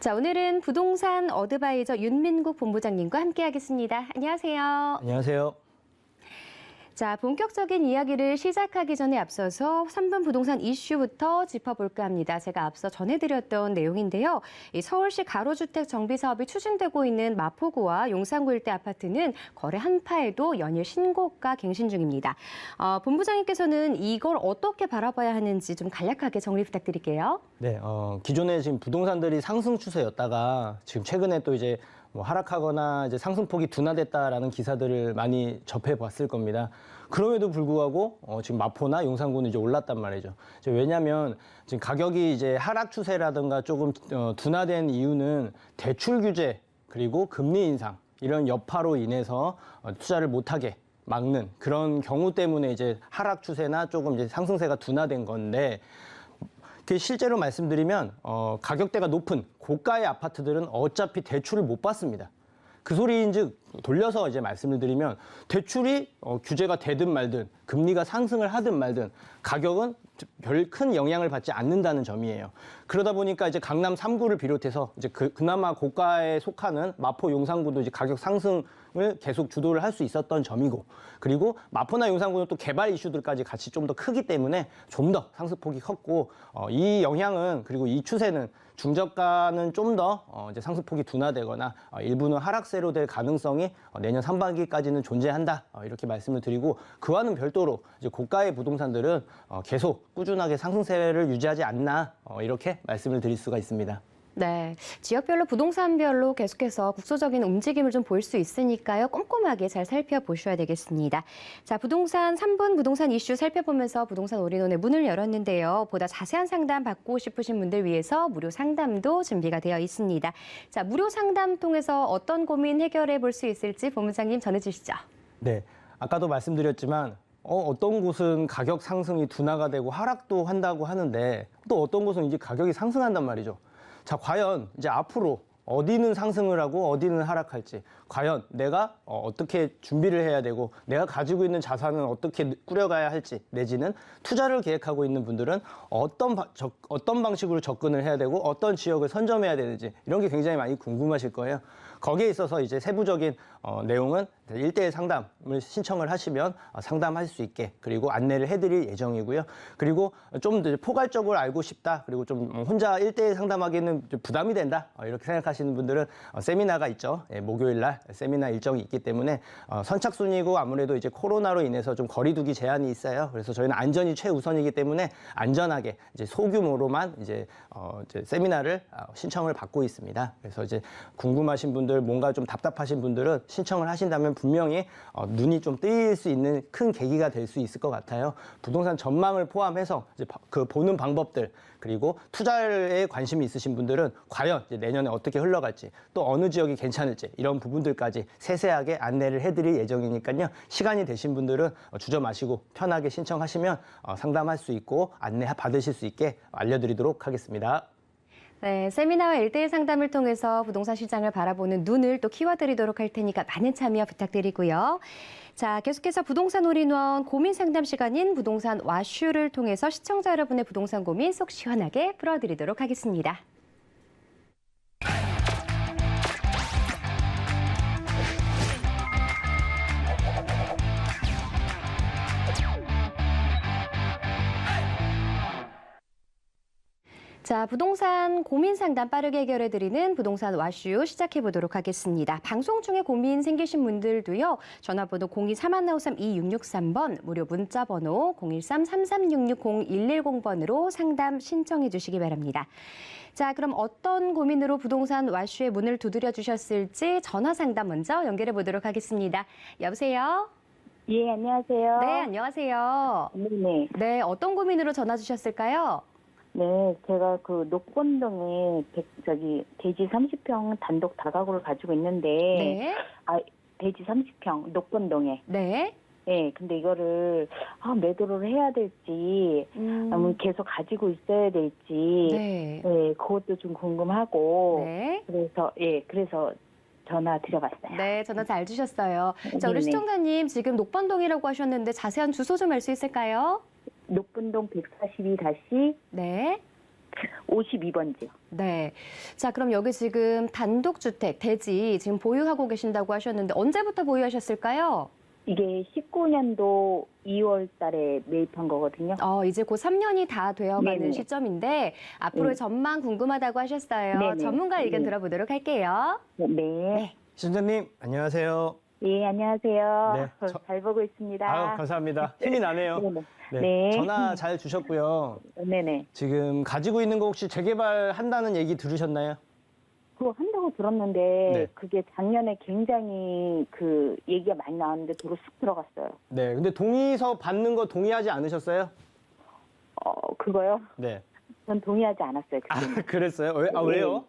자, 오늘은 부동산 어드바이저 윤민국 본부장님과 함께하겠습니다. 안녕하세요. 안녕하세요. 자, 본격적인 이야기를 시작하기 전에 앞서서 3분 부동산 이슈부터 짚어볼까 합니다. 제가 앞서 전해드렸던 내용인데요. 이 서울시 가로주택 정비 사업이 추진되고 있는 마포구와 용산구 일대 아파트는 거래 한파에도 연일 신고가 갱신 중입니다. 본부장님께서는 이걸 어떻게 바라봐야 하는지 좀 간략하게 정리 부탁드릴게요. 네, 기존에 지금 부동산들이 상승 추세였다가 지금 최근에 또 이제 뭐 하락하거나 이제 상승폭이 둔화됐다라는 기사들을 많이 접해봤을 겁니다. 그럼에도 불구하고 지금 마포나 용산구는 이제 올랐단 말이죠. 왜냐하면 지금 가격이 이제 하락 추세라든가 조금 둔화된 이유는 대출 규제 그리고 금리 인상 이런 여파로 인해서 투자를 못하게 막는 그런 경우 때문에 이제 하락 추세나 조금 이제 상승세가 둔화된 건데. 실제로 말씀드리면 가격대가 높은 고가의 아파트들은 어차피 대출을 못 받습니다. 그 소리인즉 돌려서 이제 말씀을 드리면 대출이 규제가 되든 말든 금리가 상승을 하든 말든 가격은 별 큰 영향을 받지 않는다는 점이에요. 그러다 보니까 이제 강남 3구를 비롯해서 이제 그나마 고가에 속하는 마포 용산구도 이제 가격 상승을 계속 주도를 할 수 있었던 점이고, 그리고 마포나 용산구는 또 개발 이슈들까지 같이 좀 더 크기 때문에 좀 더 상승폭이 컸고, 이 영향은 그리고 이 추세는 중저가는 좀 더 이제 상승폭이 둔화되거나 일부는 하락세로 될 가능성이 내년 상반기까지는 존재한다, 이렇게 말씀을 드리고, 그와는 별도로 이제 고가의 부동산들은 계속 꾸준하게 상승세를 유지하지 않나, 이렇게 말씀을 드릴 수가 있습니다. 네, 지역별로 부동산별로 계속해서 국소적인 움직임을 좀 볼 수 있으니까요. 꼼꼼하게 잘 살펴보셔야 되겠습니다. 자, 부동산 3분 부동산 이슈 살펴보면서 부동산 올인원의 문을 열었는데요. 보다 자세한 상담 받고 싶으신 분들 위해서 무료 상담도 준비가 되어 있습니다. 자, 무료 상담 통해서 어떤 고민 해결해 볼 수 있을지 본부장님 전해주시죠. 네, 아까도 말씀드렸지만 어떤 곳은 가격 상승이 둔화가 되고 하락도 한다고 하는데 또 어떤 곳은 이제 가격이 상승한단 말이죠. 자, 과연 이제 앞으로 어디는 상승을 하고 어디는 하락할지, 과연 내가 어떻게 준비를 해야 되고 내가 가지고 있는 자산은 어떻게 꾸려가야 할지, 내지는 투자를 계획하고 있는 분들은 어떤 방식으로 접근을 해야 되고 어떤 지역을 선점해야 되는지, 이런 게 굉장히 많이 궁금하실 거예요. 거기에 있어서 이제 세부적인 내용은 1:1 상담을 신청을 하시면 상담할 수 있게, 그리고 안내를 해드릴 예정이고요. 그리고 좀 더 포괄적으로 알고 싶다, 그리고 좀 혼자 1:1 상담하기에는 좀 부담이 된다, 이렇게 생각하시는 분들은 세미나가 있죠. 목요일 날 세미나 일정이 있기 때문에 선착순이고 아무래도 이제 코로나로 인해서 좀 거리두기 제한이 있어요. 그래서 저희는 안전이 최우선이기 때문에 안전하게 이제 소규모로만 이제 세미나를 신청을 받고 있습니다. 그래서 이제 궁금하신 분들, 뭔가 좀 답답하신 분들은 신청을 하신다면 분명히 눈이 좀 뜨일 수 있는 큰 계기가 될 수 있을 것 같아요. 부동산 전망을 포함해서 이제 그 보는 방법들, 그리고 투자에 관심이 있으신 분들은 과연 이제 내년에 어떻게 흘러갈지, 또 어느 지역이 괜찮을지, 이런 부분들까지 세세하게 안내를 해드릴 예정이니까요. 시간이 되신 분들은 주저 마시고 편하게 신청하시면 상담할 수 있고 안내 받으실 수 있게 알려드리도록 하겠습니다. 네, 세미나와 1:1 상담을 통해서 부동산 시장을 바라보는 눈을 또 키워드리도록 할 테니까 많은 참여 부탁드리고요. 자, 계속해서 부동산 올인원 고민 상담 시간인 부동산 와슈를 통해서 시청자 여러분의 부동산 고민 속 시원하게 풀어드리도록 하겠습니다. 자, 부동산 고민 상담 빠르게 해결해드리는 부동산 와슈 시작해보도록 하겠습니다. 방송 중에 고민 생기신 분들도요. 전화번호 0231532663번, 무료 문자번호 013-3366-0110번으로 상담 신청해 주시기 바랍니다. 자, 그럼 어떤 고민으로 부동산 와슈의 문을 두드려 주셨을지 전화 상담 먼저 연결해 보도록 하겠습니다. 여보세요? 예, 안녕하세요. 네, 안녕하세요. 네네. 네, 어떤 고민으로 전화 주셨을까요? 네, 제가 그 녹번동에 대지 30평 단독 다가구를 가지고 있는데, 네. 대지 30평 녹번동에. 네. 네, 근데 이거를 매도를 해야 될지, 아니면 계속 가지고 있어야 될지, 네. 네, 그것도 좀 궁금하고, 네. 그래서 전화 드려봤어요. 네, 전화 잘 주셨어요. 자, 우리 네네. 시청자님 지금 녹번동이라고 하셨는데 자세한 주소 좀 알 수 있을까요? 녹번동 142- 네. 52번지요. 네. 자, 그럼 여기 지금 단독주택, 대지 지금 보유하고 계신다고 하셨는데 언제부터 보유하셨을까요? 이게 19년도 2월 달에 매입한 거거든요. 이제 곧 3년이 다 되어가는 네네. 시점인데 앞으로의 네. 전망 궁금하다고 하셨어요. 네네. 전문가 의견 네. 들어보도록 할게요. 네. 시청자님 안녕하세요. 예, 안녕하세요. 네, 잘 보고 있습니다. 아유, 감사합니다. 힘이 나네요. 네네. 네, 네. 전화 잘 주셨고요. 네네. 지금 가지고 있는 거 혹시 재개발한다는 얘기 들으셨나요? 그거 한다고 들었는데 네. 그게 작년에 굉장히 그 얘기가 많이 나왔는데 도로 쑥 들어갔어요. 네, 근데 동의서 받는 거 동의하지 않으셨어요? 그거요? 네. 전 동의하지 않았어요. 아, 그때는. 그랬어요? 왜요?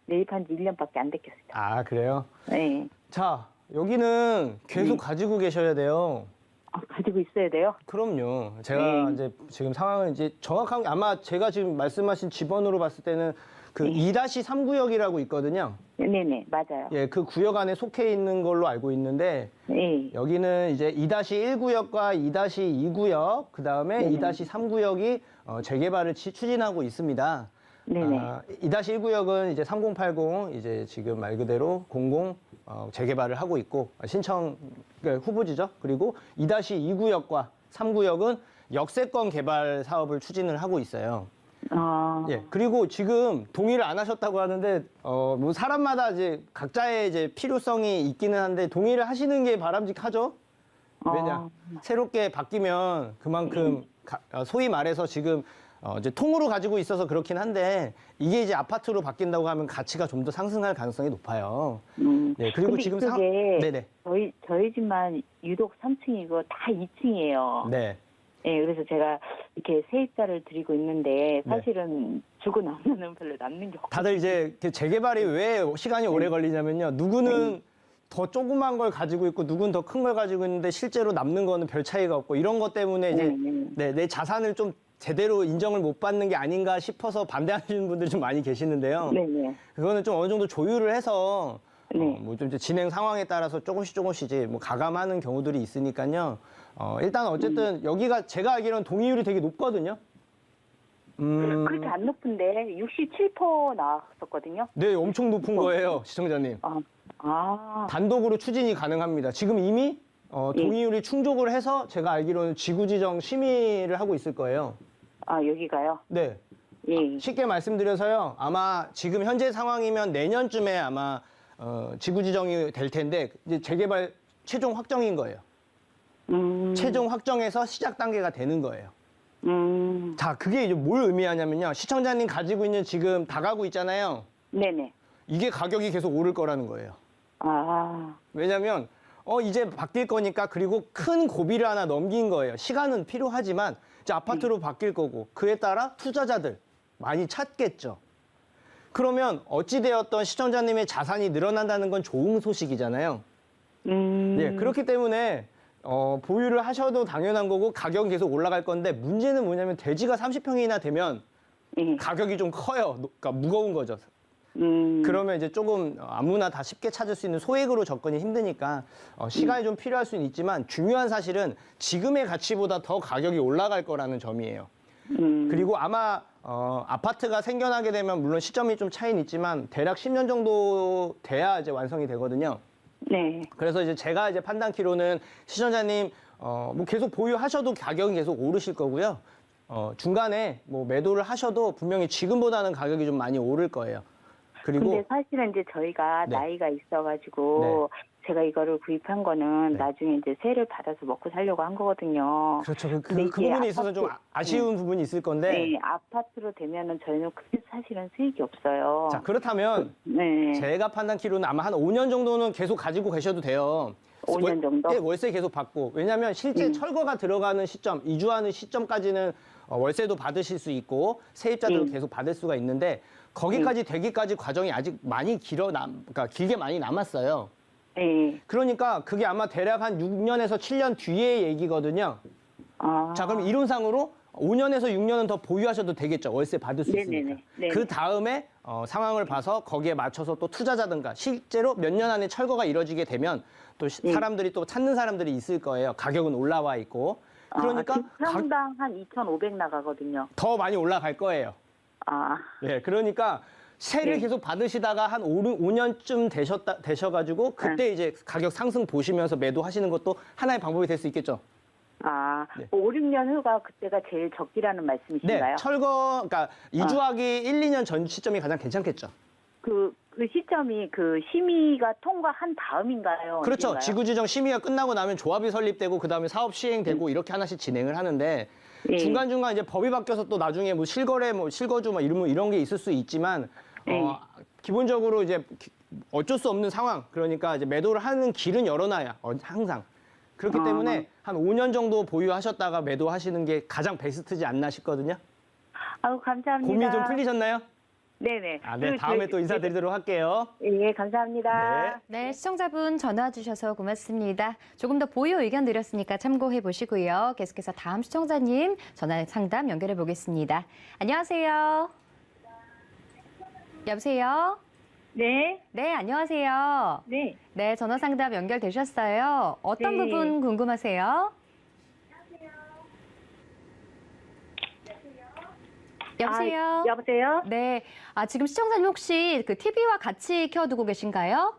매입한 지 1년밖에 안 됐겠어요. 아, 그래요? 네. 자, 여기는 계속 가지고 계셔야 돼요. 가지고 있어야 돼요? 그럼요. 제가 네. 이제 지금 상황은 이제 정확한 아마 제가 지금 말씀하신 집원으로 봤을 때는 그 2-3구역이라고 있거든요. 네네, 맞아요. 예, 그 구역 안에 속해 있는 걸로 알고 있는데 네. 여기는 이제 2-1구역과 2-2구역, 그 다음에 네네. 2-3구역이 재개발을 추진하고 있습니다. 네네. 2-1구역은 이제 3080 이제 지금 말 그대로 공공 재개발을 하고 있고 신청 그러니까 후보지죠. 그리고 2-2구역과 3구역은 역세권 개발 사업을 추진을 하고 있어요. 예. 그리고 지금 동의를 안 하셨다고 하는데 뭐 사람마다 이제 각자의 이제 필요성이 있기는 한데 동의를 하시는 게 바람직하죠. 왜냐? 새롭게 바뀌면 그만큼 소위 말해서 지금 이제 통으로 가지고 있어서 그렇긴 한데 이게 이제 아파트로 바뀐다고 하면 가치가 좀 더 상승할 가능성이 높아요. 네, 그리고 근데 지금 이쪽에 네네. 저희 집만 유독 3층이고 다 2층이에요. 네. 네, 그래서 제가 이렇게 세입자를 드리고 있는데 사실은 주고 나면은 별로 남는 게 없고. 다들 이제 재개발이 왜 시간이 오래 걸리냐면요. 누구는 더 조그만 걸 가지고 있고 누구는 더 큰 걸 가지고 있는데 실제로 남는 거는 별 차이가 없고 이런 것 때문에 이제 내 자산을 좀 제대로 인정을 못 받는 게 아닌가 싶어서 반대하시는 분들이 좀 많이 계시는데요. 네네. 그거는 좀 어느 정도 조율을 해서 네. 뭐 좀 진행 상황에 따라서 조금씩 이제 뭐 가감하는 경우들이 있으니까요. 일단 어쨌든 여기가 제가 알기로는 동의율이 되게 높거든요. 그렇게 안 높은데 67% 나왔었거든요. 네, 엄청 높은 거예요, 시청자님. 단독으로 추진이 가능합니다. 지금 이미 동의율이 충족을 해서 제가 알기로는 지구지정 심의를 하고 있을 거예요. 여기가요? 네. 예. 쉽게 말씀드려서요. 아마 지금 현재 상황이면 내년쯤에 아마 지구지정이 될 텐데 이제 재개발 최종 확정인 거예요. 최종 확정해서 시작 단계가 되는 거예요. 자, 그게 이제 뭘 의미하냐면요. 시청자님 가지고 있는 지금 다가구 있잖아요. 네네. 이게 가격이 계속 오를 거라는 거예요. 왜냐면 이제 바뀔 거니까 그리고 큰 고비를 하나 넘긴 거예요. 시간은 필요하지만 이제 아파트로 바뀔 거고 그에 따라 투자자들 많이 찾겠죠. 그러면 어찌되었던 시청자님의 자산이 늘어난다는 건 좋은 소식이잖아요. 예, 그렇기 때문에 보유를 하셔도 당연한 거고 가격은 계속 올라갈 건데 문제는 뭐냐면 대지가 30평이나 되면 가격이 좀 커요. 그러니까 무거운 거죠. 그러면 이제 조금 아무나 다 쉽게 찾을 수 있는 소액으로 접근이 힘드니까 시간이 좀 필요할 수는 있지만 중요한 사실은 지금의 가치보다 더 가격이 올라갈 거라는 점이에요. 그리고 아마 아파트가 생겨나게 되면 물론 시점이 좀 차이는 있지만 대략 10년 정도 돼야 이제 완성이 되거든요. 네. 그래서 이제 제가 이제 판단키로는 시청자님 뭐 계속 보유하셔도 가격은 계속 오르실 거고요. 중간에 뭐 매도를 하셔도 분명히 지금보다는 가격이 좀 많이 오를 거예요. 그리고 근데 사실은 이제 저희가 네. 나이가 있어가지고 제가 이거를 구입한 거는 나중에 이제 세를 받아서 먹고 살려고 한 거거든요. 그렇죠. 그 근데 이게 부분에 있어서 좀 아파트- 아쉬운 부분이 있을 건데. 네, 아파트로 되면은 저희는 크게 사실은 수익이 없어요. 자, 그렇다면 네. 제가 판단키로는 아마 한 5년 정도는 계속 가지고 계셔도 돼요. 5년 정도? 네, 월세 계속 받고. 왜냐하면 실제 철거가 들어가는 시점, 이주하는 시점까지는 월세도 받으실 수 있고 세입자들도 계속 받을 수가 있는데 거기까지 되기까지 과정이 아직 많이 그러니까 길게 많이 남았어요. 네. 그러니까 그게 아마 대략 한 6년에서 7년 뒤의 얘기거든요. 자, 그럼 이론상으로 5년에서 6년은 더 보유하셔도 되겠죠. 월세 받을 수 있으니까. 네네네. 그 다음에 상황을 봐서 거기에 맞춰서 또 투자자든가 실제로 몇 년 안에 철거가 이루어지게 되면 또 사람들이 또 찾는 사람들이 있을 거예요. 가격은 올라와 있고. 그러니까 평당 한 2,500 나가거든요. 더 많이 올라갈 거예요. 아, 예, 그러니까 세를 네. 계속 받으시다가 한 5년쯤 되셔가지고 그때 이제 가격 상승 보시면서 매도하시는 것도 하나의 방법이 될 수 있겠죠. 아, 네. 5, 6년 후가 그때가 제일 적기라는 말씀이신가요? 네, 그러니까 이주하기 1, 2년 전 시점이 가장 괜찮겠죠. 그 시점이 그 심의가 통과한 다음인가요? 그렇죠. 언젠가요? 지구지정 심의가 끝나고 나면 조합이 설립되고 그다음에 사업 시행되고 이렇게 하나씩 진행을 하는데 네. 중간중간 이제 법이 바뀌어서 또 나중에 뭐 실거래, 뭐 실거주 뭐 이런 게 있을 수 있지만 네. 기본적으로 이제 어쩔 수 없는 상황. 그러니까 이제 매도를 하는 길은 열어놔야 항상. 그렇기 때문에 한 5년 정도 보유하셨다가 매도하시는 게 가장 베스트지 않나 싶거든요. 아우, 감사합니다. 고민 좀 풀리셨나요? 네네. 네, 다음에 또 인사드리도록 할게요. 예, 감사합니다. 네. 네, 시청자분 전화 주셔서 고맙습니다. 조금 더 보유 의견 드렸으니까 참고해 보시고요. 계속해서 다음 시청자님 전화 상담 연결해 보겠습니다. 안녕하세요. 여보세요? 네, 네, 안녕하세요. 네. 네, 전화 상담 연결되셨어요. 어떤 네. 부분 궁금하세요? 여보세요? 아, 여보세요? 네. 지금 시청자님 혹시 그 TV와 같이 켜두고 계신가요?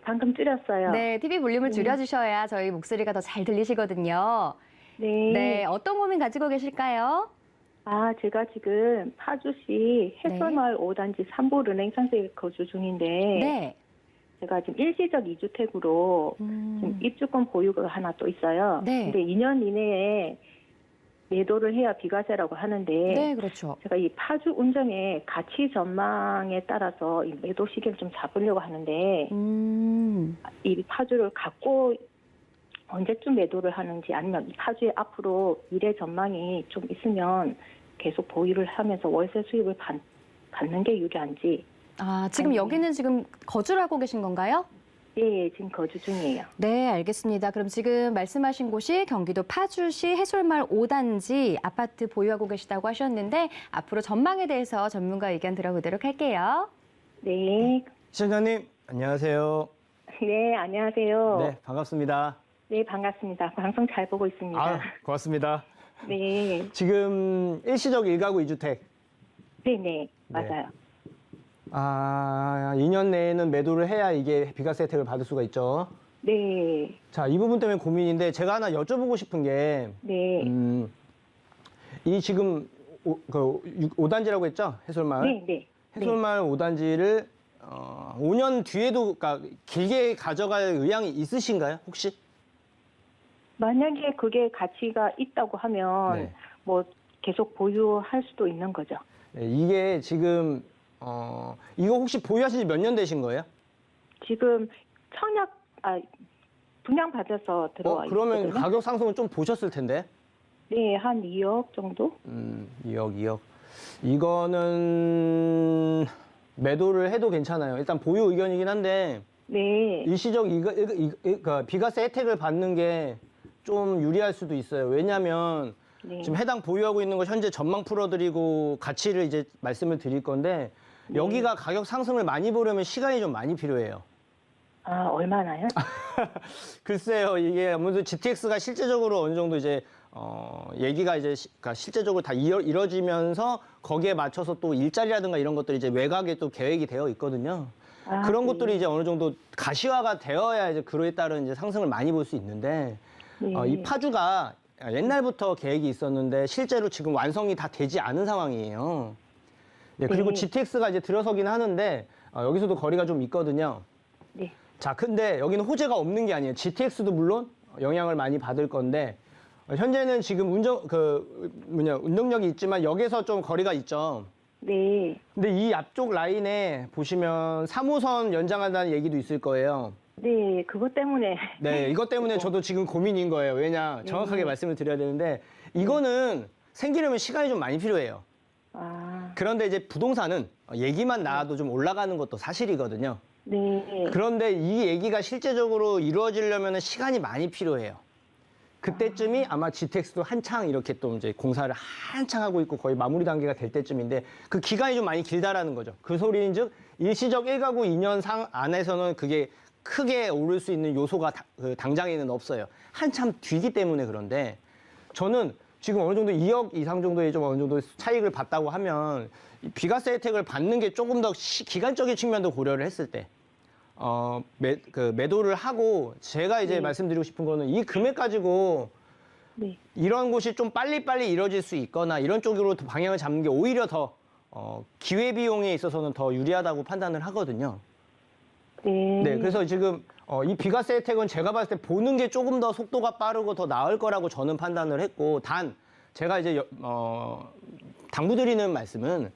방금 줄였어요. 네, TV 볼륨을 줄여주셔야 저희 목소리가 더 잘 들리시거든요. 네. 네, 어떤 고민 가지고 계실까요? 제가 지금 파주시 해솔마을 5단지 3부 른행산소에 거주 중인데, 네. 제가 지금 일시적 2주택으로 지금 입주권 보유가 하나 또 있어요. 네. 근데 2년 이내에 매도를 해야 비과세라고 하는데, 네, 그렇죠. 제가 이 파주 운정의 가치 전망에 따라서 이 매도 시기를 좀 잡으려고 하는데, 이 파주를 갖고 언제쯤 매도를 하는지, 아니면 이 파주에 앞으로 미래 전망이 좀 있으면 계속 보유를 하면서 월세 수입을 받는 게 유리한지. 지금 아니. 여기는 지금 거주를 하고 계신 건가요? 예, 지금 거주 중이에요. 네, 알겠습니다. 그럼 지금 말씀하신 곳이 경기도 파주시 해솔마을 5단지 아파트 보유하고 계시다고 하셨는데 앞으로 전망에 대해서 전문가 의견 들어보도록 할게요. 네. 시청자님, 안녕하세요. 네, 안녕하세요. 네, 반갑습니다. 네, 반갑습니다. 방송 잘 보고 있습니다. 고맙습니다. 네. 지금 일시적 1가구 2주택. 네네, 맞아요. 2년 내에는 매도를 해야 이게 비과세 혜택을 받을 수가 있죠. 네. 자, 이 부분 때문에 고민인데 제가 하나 여쭤보고 싶은 게, 네. 이 지금 5단지라고 했죠? 해솔마을. 네, 네. 해솔마을 5단지를 5년 뒤에도 그러니까 길게 가져갈 의향이 있으신가요? 혹시? 만약에 그게 가치가 있다고 하면 네. 뭐 계속 보유할 수도 있는 거죠. 네, 이게 지금 이거 혹시 보유하신 지 몇 년 되신 거예요? 지금 분양 받아서 들어와 그러면 있거든요. 가격 상승은 좀 보셨을 텐데. 네, 한 2억 정도? 2억. 이거는 매도를 해도 괜찮아요. 일단 보유 의견이긴 한데 네. 일시적 그러니까 비과세 혜택을 받는 게 좀 유리할 수도 있어요. 왜냐하면 네. 지금 해당 보유하고 있는 거 현재 전망 풀어드리고 가치를 이제 말씀을 드릴 건데 여기가 가격 상승을 많이 보려면 시간이 좀 많이 필요해요. 얼마나요? 글쎄요, 이게 아무래도 GTX가 실제적으로 어느 정도 이제 얘기가 이제 그러니까 실제적으로 다 이뤄지면서 거기에 맞춰서 또 일자리라든가 이런 것들이 이제 외곽에 또 계획이 되어 있거든요. 그런 네. 것들이 이제 어느 정도 가시화가 되어야 이제 그에 따른 이제 상승을 많이 볼 수 있는데 네. 이 파주가 옛날부터 계획이 있었는데 실제로 지금 완성이 다 되지 않은 상황이에요. 네, 그리고 네. GTX가 이제 들어서긴 하는데 여기서도 거리가 좀 있거든요. 네. 자, 근데 여기는 호재가 없는 게 아니에요. GTX도 물론 영향을 많이 받을 건데 현재는 지금 운동력이 있지만 역에서 좀 거리가 있죠. 네. 근데 이 앞쪽 라인에 보시면 3호선 연장한다는 얘기도 있을 거예요. 네, 그것 때문에. 네, 이것 때문에 저도 지금 고민인 거예요. 왜냐, 정확하게 말씀을 드려야 되는데 이거는 생기려면 시간이 좀 많이 필요해요. 그런데 이제 부동산은 얘기만 나와도 좀 올라가는 것도 사실이거든요. 네. 그런데 이 얘기가 실제적으로 이루어지려면 시간이 많이 필요해요. 그때쯤이 아마 GTX도 한창 이렇게 또 이제 공사를 한창 하고 있고 거의 마무리 단계가 될 때쯤인데 그 기간이 좀 많이 길다라는 거죠. 그 소리는 즉 일시적 1가구 2년 안에서는 그게 크게 오를 수 있는 요소가 당장에는 없어요. 한참 뒤기 때문에. 그런데 저는 지금 어느 정도 2억 이상 정도의 좀 어느 정도 차익을 봤다고 하면 이 비과세 혜택을 받는 게 조금 더 기간적인 측면도 고려를 했을 때 매도를 하고 제가 이제 네. 말씀드리고 싶은 거는 이 금액 가지고 네. 이런 곳이 좀 빨리빨리 이루어질 수 있거나 이런 쪽으로 더 방향을 잡는 게 오히려 더 기회비용에 있어서는 더 유리하다고 판단을 하거든요. 네. 네, 그래서 지금 이 비과세 혜택은 제가 봤을 때 보는 게 조금 더 속도가 빠르고 더 나을 거라고 저는 판단을 했고, 단 제가 이제 당부드리는 말씀은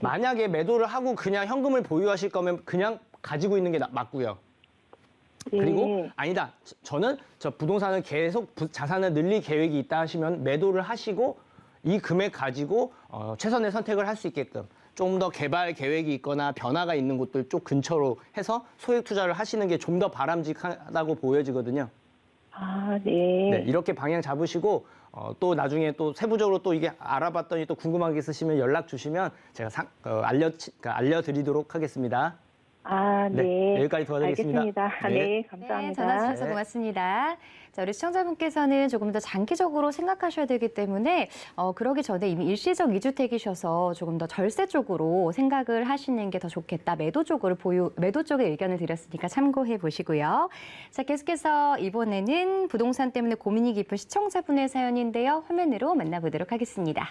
만약에 매도를 하고 그냥 현금을 보유하실 거면 그냥 가지고 있는 게 맞고요. 그리고 네. 아니다, 저는 저 부동산을 계속 자산을 늘릴 계획이 있다 하시면 매도를 하시고 이 금액 가지고 최선의 선택을 할 수 있게끔 좀 더 개발 계획이 있거나 변화가 있는 곳들 쪽 근처로 해서 소액 투자를 하시는 게 좀 더 바람직하다고 보여지거든요. 아, 네. 네, 이렇게 방향 잡으시고 또 나중에 또 세부적으로 또 이게 알아봤더니 또 궁금한 게 있으시면 연락 주시면 제가 알려드리도록 하겠습니다. 아, 네. 네, 여기까지 도와드리겠습니다. 알겠습니다. 네. 네, 감사합니다. 네, 전화 주셔서 네. 고맙습니다. 자, 우리 시청자분께서는 조금 더 장기적으로 생각하셔야 되기 때문에 그러기 전에 이미 일시적 이주택이셔서 조금 더 절세 쪽으로 생각을 하시는 게 더 좋겠다. 매도 쪽의 의견을 드렸으니까 참고해 보시고요. 자, 계속해서 이번에는 부동산 때문에 고민이 깊은 시청자분의 사연인데요. 화면으로 만나보도록 하겠습니다.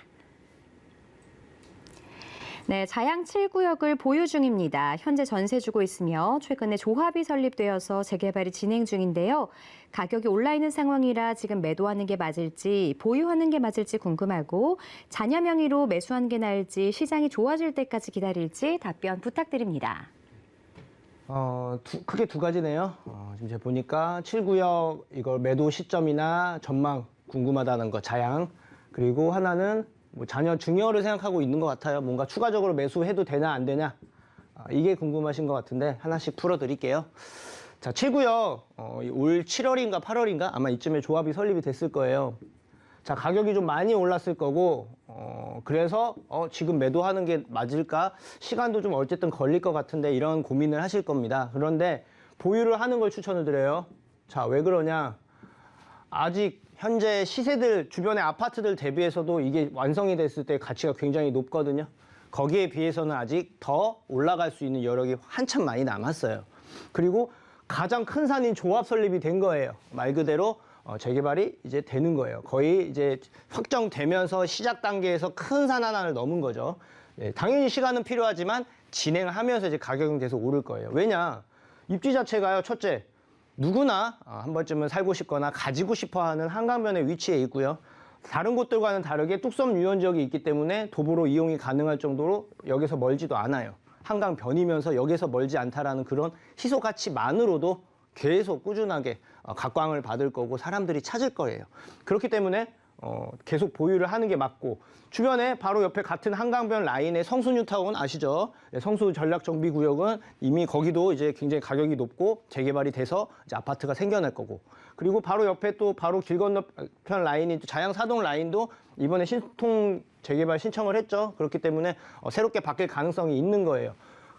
네, 자양 7구역을 보유 중입니다. 현재 전세 주고 있으며 최근에 조합이 설립되어서 재개발이 진행 중인데요. 가격이 올라 있는 상황이라 지금 매도하는 게 맞을지 보유하는 게 맞을지 궁금하고 자녀 명의로 매수하는 게 나을지 시장이 좋아질 때까지 기다릴지 답변 부탁드립니다. 크게 두 가지네요. 지금 제가 보니까 7구역 이걸 매도 시점이나 전망 궁금하다는 거, 자양. 그리고 하나는 뭐 자녀 증여를 생각하고 있는 것 같아요. 뭔가 추가적으로 매수해도 되나 안 되냐. 이게 궁금하신 것 같은데 하나씩 풀어드릴게요. 자, 7구역 올 7월인가 8월인가 아마 이쯤에 조합이 설립이 됐을 거예요. 자, 가격이 좀 많이 올랐을 거고 그래서 지금 매도하는 게 맞을까? 시간도 좀 어쨌든 걸릴 것 같은데 이런 고민을 하실 겁니다. 그런데 보유를 하는 걸 추천을 드려요. 자, 왜 그러냐? 아직 현재 시세들 주변의 아파트들 대비해서도 이게 완성이 됐을 때 가치가 굉장히 높거든요. 거기에 비해서는 아직 더 올라갈 수 있는 여력이 한참 많이 남았어요. 그리고 가장 큰 산인 조합 설립이 된 거예요. 말 그대로 재개발이 이제 되는 거예요. 거의 이제 확정되면서 시작 단계에서 큰 산 하나를 넘은 거죠. 네, 당연히 시간은 필요하지만 진행하면서 이제 가격은 계속 오를 거예요. 왜냐? 입지 자체가요. 첫째, 누구나 한 번쯤은 살고 싶거나 가지고 싶어하는 한강변에 위치해 있고요. 다른 곳들과는 다르게 뚝섬 유원 지역이 있기 때문에 도보로 이용이 가능할 정도로 역에서 멀지도 않아요. 한강변이면서 역에서 멀지 않다라는 그런 희소 가치만으로도 계속 꾸준하게 각광을 받을 거고 사람들이 찾을 거예요. 그렇기 때문에 계속 보유를 하는 게 맞고, 주변에 바로 옆에 같은 한강변 라인의 성수뉴타운 아시죠? 네, 성수 전략정비구역은 이미 거기도 이제 굉장히 가격이 높고 재개발이 돼서 이제 아파트가 생겨날 거고, 그리고 바로 옆에 또 바로 길 건너편 라인이 자양 사동 라인도 이번에 신통 재개발 신청을 했죠. 그렇기 때문에 새롭게 바뀔 가능성이 있는 거예요.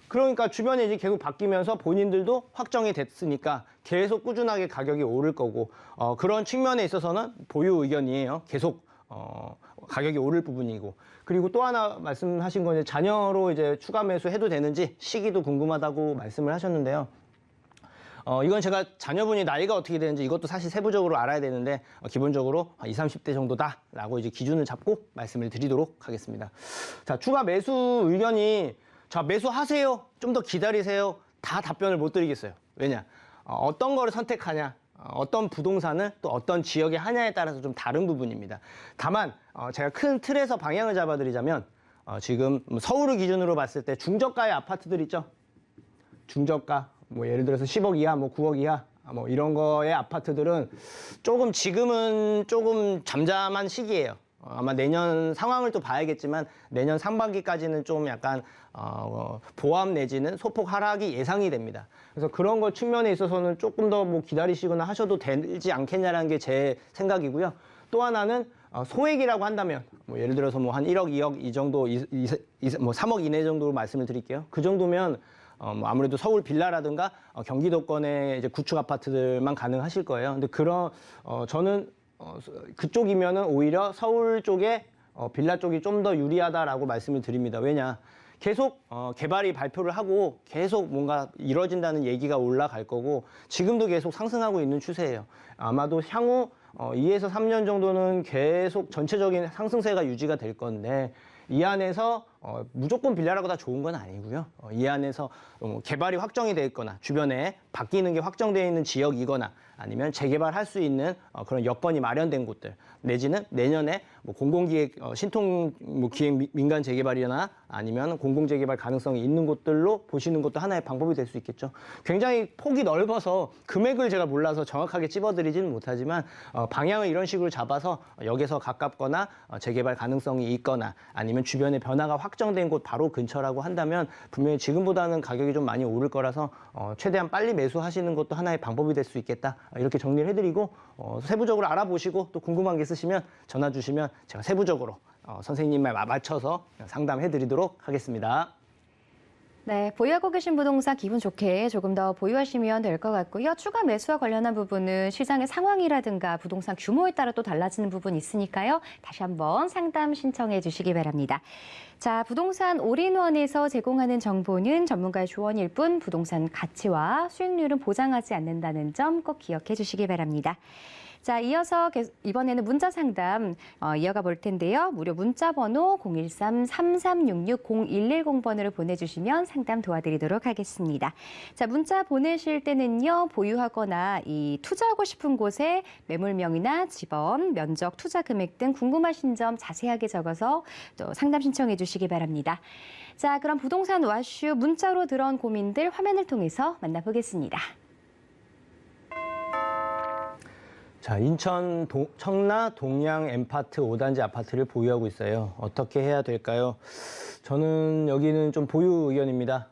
그러니까 주변에 이제 계속 바뀌면서 본인들도 확정이 됐으니까 계속 꾸준하게 가격이 오를 거고, 그런 측면에 있어서는 보유 의견이에요. 계속 가격이 오를 부분이고, 그리고 또 하나 말씀하신 건 이제 자녀로 이제 추가 매수해도 되는지 시기도 궁금하다고 말씀을 하셨는데요. 이건 제가 자녀분이 나이가 어떻게 되는지 이것도 사실 세부적으로 알아야 되는데 기본적으로 20, 30대 정도다라고 이제 기준을 잡고 말씀을 드리도록 하겠습니다. 자, 추가 매수 의견이 자, 매수하세요. 좀 더 기다리세요. 다 답변을 못 드리겠어요. 왜냐? 어떤 거를 선택하냐, 어떤 부동산을 또 어떤 지역에 하냐에 따라서 좀 다른 부분입니다. 다만 제가 큰 틀에서 방향을 잡아드리자면 지금 서울을 기준으로 봤을 때 중저가의 아파트들 있죠? 중저가, 뭐 예를 들어서 10억 이하, 뭐 9억 이하, 뭐 이런 거의 아파트들은 지금은 조금 잠잠한 시기예요. 아마 내년 상황을 또 봐야겠지만 내년 상반기까지는 좀 약간 보합 내지는 소폭 하락이 예상이 됩니다. 그래서 그런 거 측면에 있어서는 조금 더 뭐 기다리시거나 하셔도 되지 않겠냐라는 게 제 생각이고요. 또 하나는 소액이라고 한다면 뭐 예를 들어서 뭐 한 1억, 2억 이 정도, 뭐 3억 이내 정도로 말씀을 드릴게요. 그 정도면 뭐 아무래도 서울 빌라라든가 경기도권의 이제 구축 아파트들만 가능하실 거예요. 근데 저는 그쪽이면은 오히려 서울 쪽에 빌라 쪽이 좀 더 유리하다라고 말씀을 드립니다. 왜냐? 계속 개발이 발표를 하고 계속 뭔가 이뤄진다는 얘기가 올라갈 거고 지금도 계속 상승하고 있는 추세예요. 아마도 향후 2에서 3년 정도는 계속 전체적인 상승세가 유지가 될 건데 이 안에서 무조건 빌라라고 다 좋은 건 아니고요. 이 안에서 개발이 확정이 돼 있거나 주변에 바뀌는 게 확정되어 있는 지역이거나 아니면 재개발할 수 있는 그런 여건이 마련된 곳들 내지는 내년에 뭐 공공기획 신통 뭐 기획 민간 재개발이나 아니면 공공재개발 가능성이 있는 곳들로 보시는 것도 하나의 방법이 될 수 있겠죠. 굉장히 폭이 넓어서 금액을 제가 몰라서 정확하게 찝어드리지는 못하지만 방향을 이런 식으로 잡아서 역에서 가깝거나 재개발 가능성이 있거나 아니면 주변에 변화가 확정된 곳 바로 근처라고 한다면 분명히 지금보다는 가격이 좀 많이 오를 거라서 최대한 빨리 매수하시는 것도 하나의 방법이 될 수 있겠다. 이렇게 정리를 해드리고 세부적으로 알아보시고 또 궁금한 게 있으시면 전화 주시면 제가 세부적으로 선생님 말 맞춰서 상담해드리도록 하겠습니다. 네, 보유하고 계신 부동산 기분 좋게 조금 더 보유하시면 될 것 같고요. 추가 매수와 관련한 부분은 시장의 상황이라든가 부동산 규모에 따라 또 달라지는 부분이 있으니까요. 다시 한번 상담 신청해 주시기 바랍니다. 자, 부동산 올인원에서 제공하는 정보는 전문가의 조언일 뿐 부동산 가치와 수익률은 보장하지 않는다는 점 꼭 기억해 주시기 바랍니다. 자, 이어서 이번에는 문자 상담 이어가 볼 텐데요. 무료 문자 번호 013-3366-0110번으로 보내주시면 상담 도와드리도록 하겠습니다. 자, 문자 보내실 때는요. 보유하거나 이 투자하고 싶은 곳의 매물명이나 지번, 면적, 투자 금액 등 궁금하신 점 자세하게 적어서 또 상담 신청해 주시기 바랍니다. 자, 그럼 부동산 와슈 문자로 들어온 고민들 화면을 통해서 만나보겠습니다. 자, 인천 청라 동양 엠파트 5단지 아파트를 보유하고 있어요. 어떻게 해야 될까요? 저는 여기는 좀 보유 의견입니다.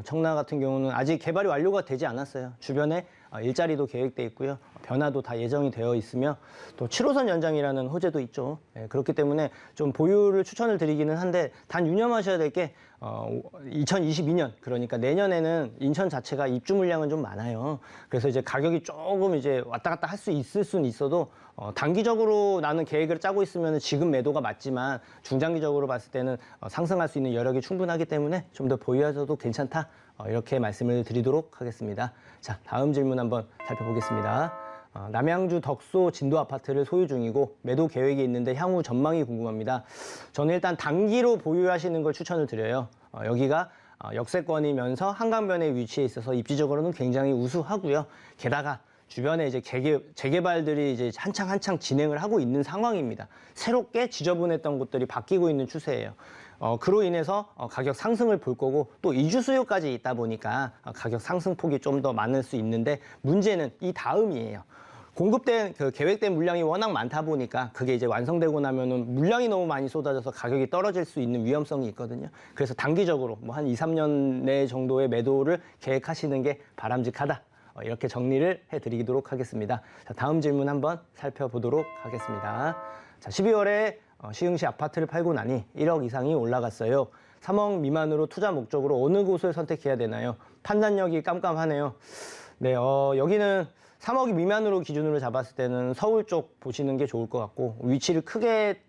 청라 같은 경우는 아직 개발이 완료가 되지 않았어요. 주변에 일자리도 계획돼 있고요. 변화도 다 예정이 되어 있으며 또 7호선 연장이라는 호재도 있죠. 그렇기 때문에 좀 보유를 추천을 드리기는 한데 단 유념하셔야 될 게 2022년 그러니까 내년에는 인천 자체가 입주 물량은 좀 많아요. 그래서 이제 가격이 조금 이제 왔다 갔다 할 수 있을 수는 있어도 단기적으로 나는 계획을 짜고 있으면 지금 매도가 맞지만 중장기적으로 봤을 때는 상승할 수 있는 여력이 충분하기 때문에 좀 더 보유하셔도 괜찮다. 이렇게 말씀을 드리도록 하겠습니다. 자, 다음 질문 한번 살펴보겠습니다. 남양주 덕소 진도 아파트를 소유 중이고 매도 계획이 있는데 향후 전망이 궁금합니다. 저는 일단 단기로 보유하시는 걸 추천을 드려요. 여기가 역세권이면서 한강변에 위치해 있어서 입지적으로는 굉장히 우수하고요. 게다가 주변에 이제 재개발들이 이제 한창 진행을 하고 있는 상황입니다. 새롭게 지저분했던 곳들이 바뀌고 있는 추세예요. 그로 인해서 가격 상승을 볼 거고 또 이주 수요까지 있다 보니까 가격 상승폭이 좀 더 많을 수 있는데 문제는 이 다음이에요. 공급된 계획된 물량이 워낙 많다 보니까 그게 이제 완성되고 나면은 물량이 너무 많이 쏟아져서 가격이 떨어질 수 있는 위험성이 있거든요. 그래서 단기적으로 뭐 한 2, 3년 내 정도의 매도를 계획하시는 게 바람직하다. 이렇게 정리를 해드리도록 하겠습니다. 자, 다음 질문 한번 살펴보도록 하겠습니다. 자, 12월에 시흥시 아파트를 팔고 나니 1억 이상이 올라갔어요. 3억 미만으로 투자 목적으로 어느 곳을 선택해야 되나요? 판단력이 깜깜하네요. 네, 여기는 3억 미만으로 기준으로 잡았을 때는 서울 쪽 보시는 게 좋을 것 같고 위치를 크게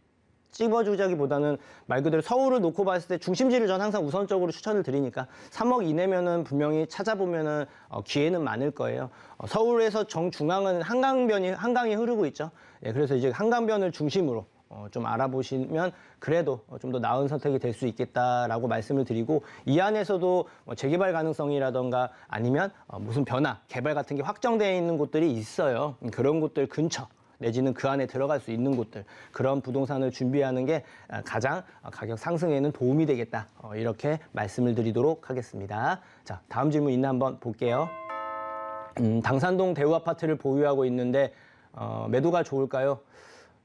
찝어주자기보다는 말 그대로 서울을 놓고 봤을 때 중심지를 전 항상 우선적으로 추천을 드리니까 3억 이내면은 분명히 찾아보면은 기회는 많을 거예요. 서울에서 정중앙은 한강이 흐르고 있죠. 예, 그래서 이제 한강변을 중심으로 좀 알아보시면 그래도 좀 더 나은 선택이 될 수 있겠다라고 말씀을 드리고 이 안에서도 재개발 가능성이라던가 아니면 무슨 변화, 개발 같은 게 확정되어 있는 곳들이 있어요. 그런 곳들 근처 내지는 그 안에 들어갈 수 있는 곳들 그런 부동산을 준비하는 게 가장 가격 상승에는 도움이 되겠다. 이렇게 말씀을 드리도록 하겠습니다. 자, 다음 질문 있나 한번 볼게요. 당산동 대우 아파트를 보유하고 있는데 매도가 좋을까요?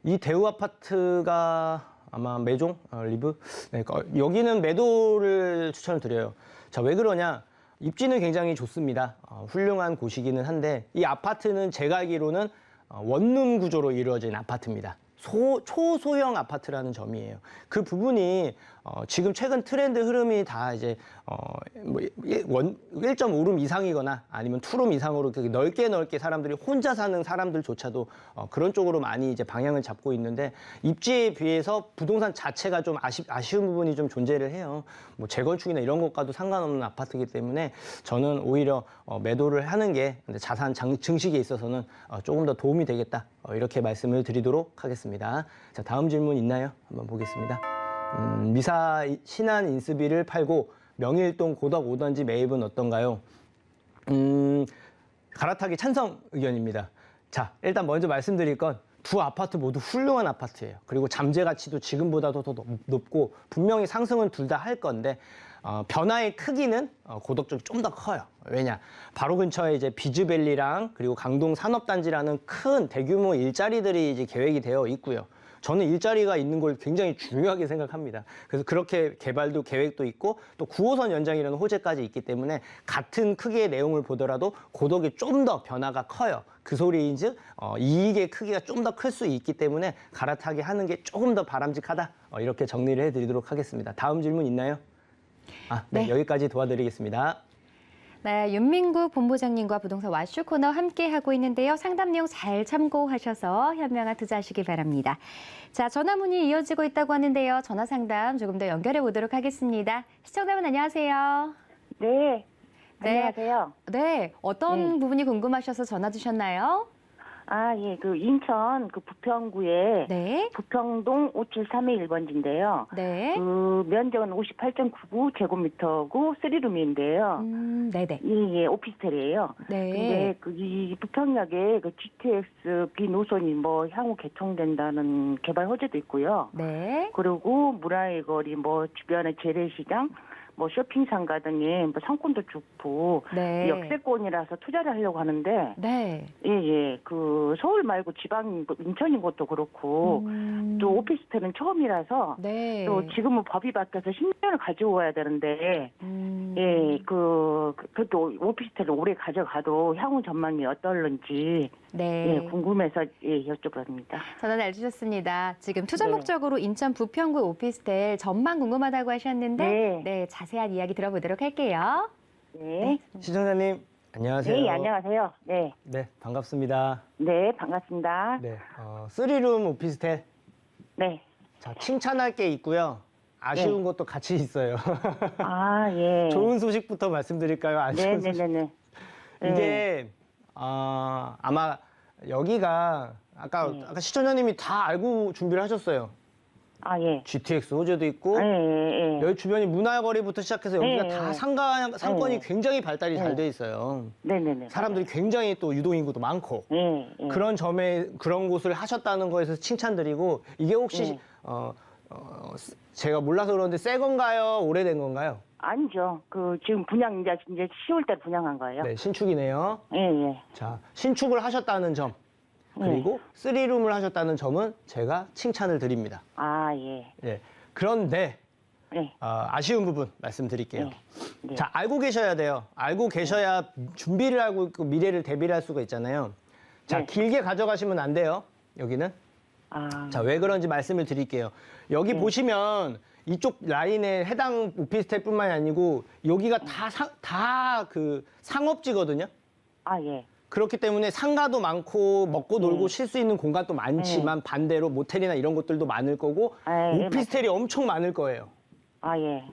이 대우 아파트가 아마 매종, 리브? 네, 여기는 매도를 추천을 드려요. 자, 왜 그러냐? 입지는 굉장히 좋습니다. 훌륭한 곳이기는 한데 이 아파트는 제가 알기로는 원룸 구조로 이루어진 아파트입니다. 초소형 아파트라는 점이에요. 그 부분이 지금 최근 트렌드 흐름이 다 이제 1.5룸 이상이거나 아니면 2룸 이상으로 넓게 사람들이 혼자 사는 사람들조차도 그런 쪽으로 많이 이제 방향을 잡고 있는데 입지에 비해서 부동산 자체가 좀 아쉬운 부분이 좀 존재를 해요. 뭐 재건축이나 이런 것과도 상관없는 아파트이기 때문에 저는 오히려 매도를 하는 게 자산 증식에 있어서는 조금 더 도움이 되겠다. 이렇게 말씀을 드리도록 하겠습니다. 자, 다음 질문 있나요? 한번 보겠습니다. 미사 신한 인스비를 팔고 명일동 고덕 오던지 매입은 어떤가요? 갈아타기 찬성 의견입니다. 자, 일단 먼저 말씀드릴 건 두 아파트 모두 훌륭한 아파트예요. 그리고 잠재 가치도 지금보다도 더 높고 분명히 상승은 둘 다 할 건데 변화의 크기는 고덕 쪽이 좀 더 커요. 왜냐? 바로 근처에 이제 비즈밸리랑 그리고 강동 산업단지라는 큰 대규모 일자리들이 이제 계획이 되어 있고요. 저는 일자리가 있는 걸 굉장히 중요하게 생각합니다. 그래서 그렇게 개발도 계획도 있고 또 9호선 연장이라는 호재까지 있기 때문에 같은 크기의 내용을 보더라도 고덕이 좀 더 변화가 커요. 그 소리인즉 이익의 크기가 좀 더 클 수 있기 때문에 갈아타기 하는 게 조금 더 바람직하다. 이렇게 정리를 해드리도록 하겠습니다. 다음 질문 있나요? 네. 여기까지 도와드리겠습니다. 네, 윤민국 본부장님과 부동산 와슈 코너 함께 하고 있는데요. 상담 내용 잘 참고하셔서 현명한 투자하시기 바랍니다. 자, 전화 문의 이어지고 있다고 하는데요. 전화 상담 조금 더 연결해 보도록 하겠습니다. 시청자분 안녕하세요. 네. 안녕하세요. 네, 어떤 부분이 궁금하셔서 전화 주셨나요? 예, 인천 부평구에 네. 부평동 573-1번지인데요. 네. 면적은 58.99제곱미터고 3룸인데요. 네네. 예, 오피스텔이에요. 네. 근데 이 부평역에 GTX B 노선이 향후 개통된다는 개발 호재도 있고요. 네. 그리고 문화의 거리, 주변의 재래시장, 쇼핑 상가 등의 상권도 좋고 네. 역세권이라서 투자를 하려고 하는데 네. 예. 서울 말고 지방 인천인 것도 그렇고 또 오피스텔은 처음이라서 네. 또 지금은 법이 바뀌어서 10년을 가지고 와야 되는데 예, 그것도 오피스텔을 오래 가져가도 향후 전망이 어떨는지 네. 예, 궁금해서 여쭤봅니다. 전화 잘 주셨습니다. 지금 투자 네. 목적으로 인천 부평구 오피스텔 전망 궁금하다고 하셨는데 네. 자세한 이야기 들어보도록 할게요. 네. 시청자님 안녕하세요. 네, 안녕하세요. 네. 네, 반갑습니다. 네, 반갑습니다. 네, 3룸 오피스텔. 네. 자, 칭찬할 게 있고요. 아쉬운 것도 같이 있어요. 예. 좋은 소식부터 말씀드릴까요? 아쉬운 소식. 네네네네. 이게 아마 여기가 아까 시청자님이 다 알고 준비를 하셨어요. 예. GTX 호재도 있고 예. 여기 주변이 문화거리부터 시작해서 여기가 네. 다 상권이 네. 굉장히 발달이 잘 돼 있어요. 네네네. 사람들이 굉장히 또 유동인구도 많고 예. 그런 점에 그런 곳을 하셨다는 거에서 칭찬드리고 이게 혹시 제가 몰라서 그러는데 새 건가요? 오래된 건가요? 아니죠. 지금 분양 이제 10월달 분양한 거예요. 네, 신축이네요. 예. 자, 신축을 하셨다는 점 그리고 3룸을 하셨다는 점은 제가 칭찬을 드립니다. 예. 예. 그런데 네. 아쉬운 부분 말씀드릴게요. 네. 자, 알고 계셔야 돼요. 알고 계셔야 준비를 하고 있고 미래를 대비를 할 수가 있잖아요. 자, 네. 길게 가져가시면 안 돼요. 여기는. 아, 자, 왜 그런지 말씀을 드릴게요. 여기 보시면 이쪽 라인에 해당 오피스텔뿐만이 아니고 여기가 다 그 상업지거든요. 예. 그렇기 때문에 상가도 많고 먹고 놀고 쉴 수 있는 공간도 많지만 반대로 모텔이나 이런 것들도 많을 거고 예, 오피스텔이 엄청 많을 거예요. 예.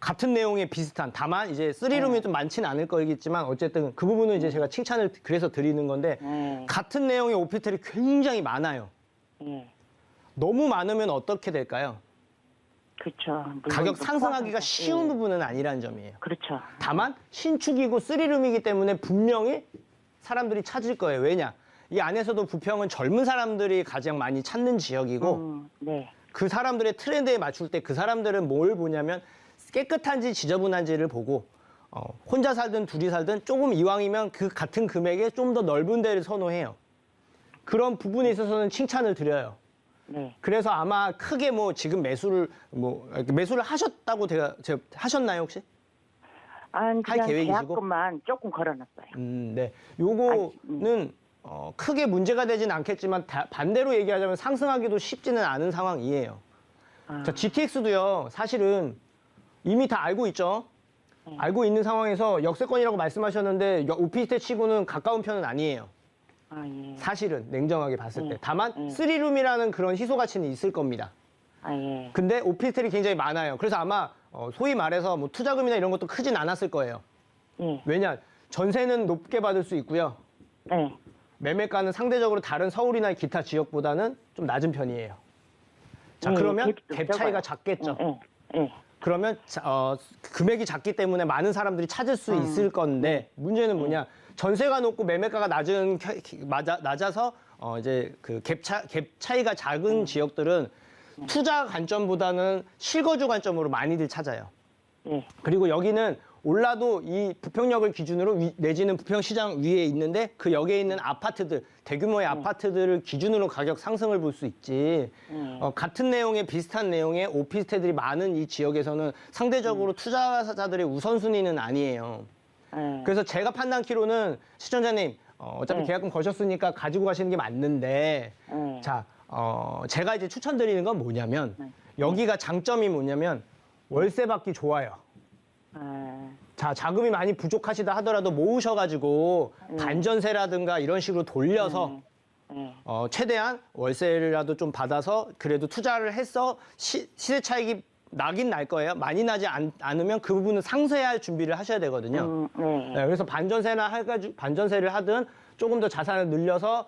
같은 내용의 비슷한 다만 이제 3룸이 좀 많지는 않을 거겠지만 어쨌든 그 부분은 이제 제가 칭찬을 그래서 드리는 건데 같은 내용의 오피스텔이 굉장히 많아요. 예. 너무 많으면 어떻게 될까요? 그렇죠. 가격 상승하기가 포함해서. 쉬운 부분은 아니라는 점이에요. 그렇죠. 다만 신축이고 3룸이기 때문에 분명히 사람들이 찾을 거예요. 왜냐? 이 안에서도 부평은 젊은 사람들이 가장 많이 찾는 지역이고 네. 그 사람들의 트렌드에 맞출 때 그 사람들은 뭘 보냐면 깨끗한지 지저분한지를 보고 혼자 살든 둘이 살든 조금 이왕이면 그 같은 금액에 좀 더 넓은 데를 선호해요. 그런 부분에 있어서는 칭찬을 드려요. 네. 그래서 아마 크게 지금 매수를 하셨다고 제가 하셨나요 혹시? 그냥 계획이시고? 계약금만 조금 걸어놨어요. 네. 요거는 크게 문제가 되진 않겠지만 반대로 얘기하자면 상승하기도 쉽지는 않은 상황이에요. 자, GTX도요, 사실은 이미 다 알고 있죠. 알고 있는 상황에서 역세권이라고 말씀하셨는데 오피스텔 치고는 가까운 편은 아니에요. 아, 예. 사실은 냉정하게 봤을 때. 예. 다만 예. 3룸이라는 그런 희소 가치는 있을 겁니다. 아, 예. 근데 오피스텔이 굉장히 많아요. 그래서 아마 소위 말해서 뭐 투자금이나 이런 것도 크진 않았을 거예요. 예. 왜냐? 전세는 높게 받을 수 있고요. 예. 매매가는 상대적으로 다른 서울이나 기타 지역보다는 좀 낮은 편이에요. 자, 그러면 갭 차이가 작겠죠. 예. 예. 그러면 금액이 작기 때문에 많은 사람들이 찾을 수 있을 건데 문제는 뭐냐? 전세가 높고 매매가가 낮아서 이제 그 갭 차이가 작은 지역들은 투자 관점보다는 실거주 관점으로 많이들 찾아요. 예. 그리고 여기는 올라도 이 부평역을 기준으로 내지는 부평시장 위에 있는데 그 역에 있는 아파트들, 대규모의 아파트들을 기준으로 가격 상승을 볼 수 있지. 같은 내용의 비슷한 내용의 오피스텔들이 많은 이 지역에서는 상대적으로 투자자들의 우선순위는 아니에요. 예. 그래서 제가 판단키로는 시청자님 어차피 네. 계약금 거셨으니까 가지고 가시는 게 맞는데 네. 자, 제가 이제 추천드리는 건 뭐냐면 여기가 장점이 뭐냐면 월세 받기 좋아요. 자, 자금이 많이 부족하시다 하더라도 모으셔가지고 반전세라든가 이런 식으로 돌려서 최대한 월세라도 좀 받아서 그래도 투자를 해서 시세 차익이 나긴 날 거예요. 많이 나지 않으면 그 부분은 상쇄할 준비를 하셔야 되거든요. 네, 그래서 반전세를 하든 조금 더 자산을 늘려서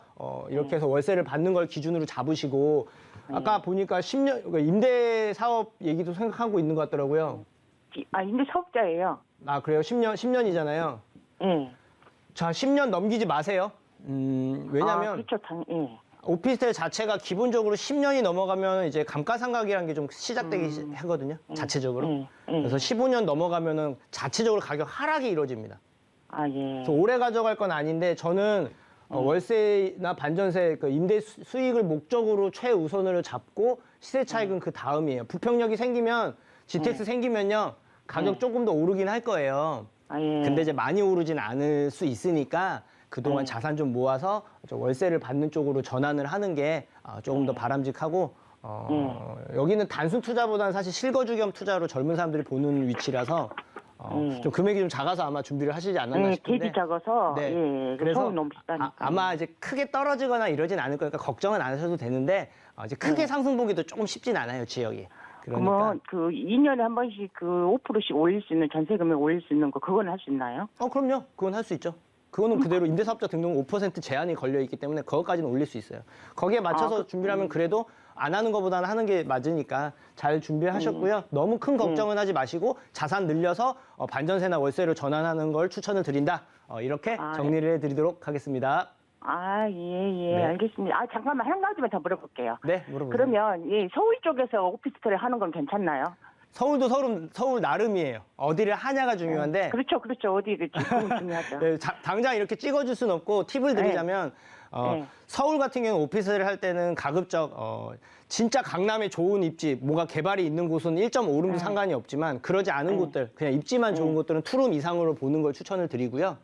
이렇게 해서 월세를 받는 걸 기준으로 잡으시고 아까 보니까 10년 임대 사업 얘기도 생각하고 있는 것 같더라고요. 아, 임대 사업자예요. 아, 그래요? 10년이잖아요. 예. 자, 10년 넘기지 마세요. 왜냐면 그렇죠. 예. 오피스텔 자체가 기본적으로 10년이 넘어가면 이제 감가상각이라는 게 좀 시작되기 하거든요. 자체적으로. 그래서 15년 넘어가면은 자체적으로 가격 하락이 이루어집니다. 아, 예. 그래서 오래 가져갈 건 아닌데 저는 월세나 반전세 그 임대 수익을 목적으로 최우선으로 잡고 시세 차익은 그 다음이에요. 부평역이 생기면 GTX 생기면요 가격 조금 더 오르긴 할 거예요. 아, 예. 근데 이제 많이 오르진 않을 수 있으니까 그동안 자산 좀 모아서 월세를 받는 쪽으로 전환을 하는 게 조금 더 바람직하고 여기는 단순 투자보다는 사실 실거주 겸 투자로 젊은 사람들이 보는 위치라서 좀 금액이 좀 작아서 아마 준비를 하시지 않았나 예, 싶은데 갭이 작아서 네. 예. 그래서 서울 너무 비싸니까. 아마 이제 크게 떨어지거나 이러진 않을 거니까 걱정은 안 하셔도 되는데 이제 크게 상승 보기도 조금 쉽진 않아요, 지역이. 그러니까 그러면 그 2년에 한 번씩 그 5%씩 올릴 수 있는 전세 금액 올릴 수 있는 거 그건 할 수 있나요? 그럼요. 그건 할 수 있죠. 그거는 그대로 임대사업자 등록 5% 제한이 걸려 있기 때문에 그것까지는 올릴 수 있어요. 거기에 맞춰서 준비를 하면 그래도 안 하는 것보다는 하는 게 맞으니까 잘 준비하셨고요. 너무 큰 걱정은 하지 마시고 자산 늘려서 반전세나 월세로 전환하는 걸 추천을 드린다. 이렇게 정리를 해드리도록 하겠습니다. 아, 예. 네. 알겠습니다. 아, 잠깐만 한 가지만 더 물어볼게요. 네, 물어보세요. 그러면 예, 서울 쪽에서 오피스텔을 하는 건 괜찮나요? 서울도 서울 나름이에요. 어디를 하냐가 중요한데 그렇죠. 어디를 그건 중요하죠. 네, 당장 이렇게 찍어줄 수는 없고 팁을 드리자면 서울 같은 경우 오피스를 할 때는 가급적 진짜 강남에 좋은 입지, 뭐가 개발이 있는 곳은 1.5룸도 상관이 없지만 그러지 않은 곳들, 그냥 입지만 좋은 곳들은 2룸 이상으로 보는 걸 추천을 드리고요.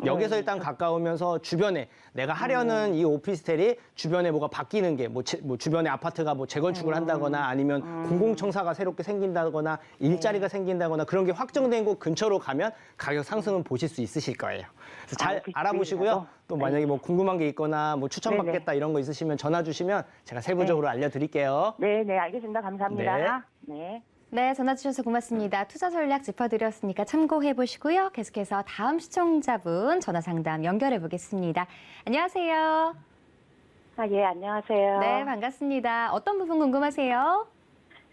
역에서 일단 가까우면서 주변에 내가 하려는 이 오피스텔이 주변에 뭐가 바뀌는 게 뭐 주변에 아파트가 뭐 재건축을 한다거나 아니면 공공청사가 새롭게 생긴다거나 일자리가 생긴다거나 그런 게 확정된 곳 근처로 가면 가격 상승은 보실 수 있으실 거예요. 그래서 잘 알아보시고요. 또 만약에 뭐 궁금한 게 있거나 뭐 추천받겠다 이런 거 있으시면 전화 주시면 제가 세부적으로 알려드릴게요. 네, 알겠습니다. 감사합니다. 네. 네, 전화 주셔서 고맙습니다. 투자 전략 짚어드렸으니까 참고해 보시고요. 계속해서 다음 시청자분 전화 상담 연결해 보겠습니다. 안녕하세요. 아, 예, 안녕하세요. 네, 반갑습니다. 어떤 부분 궁금하세요?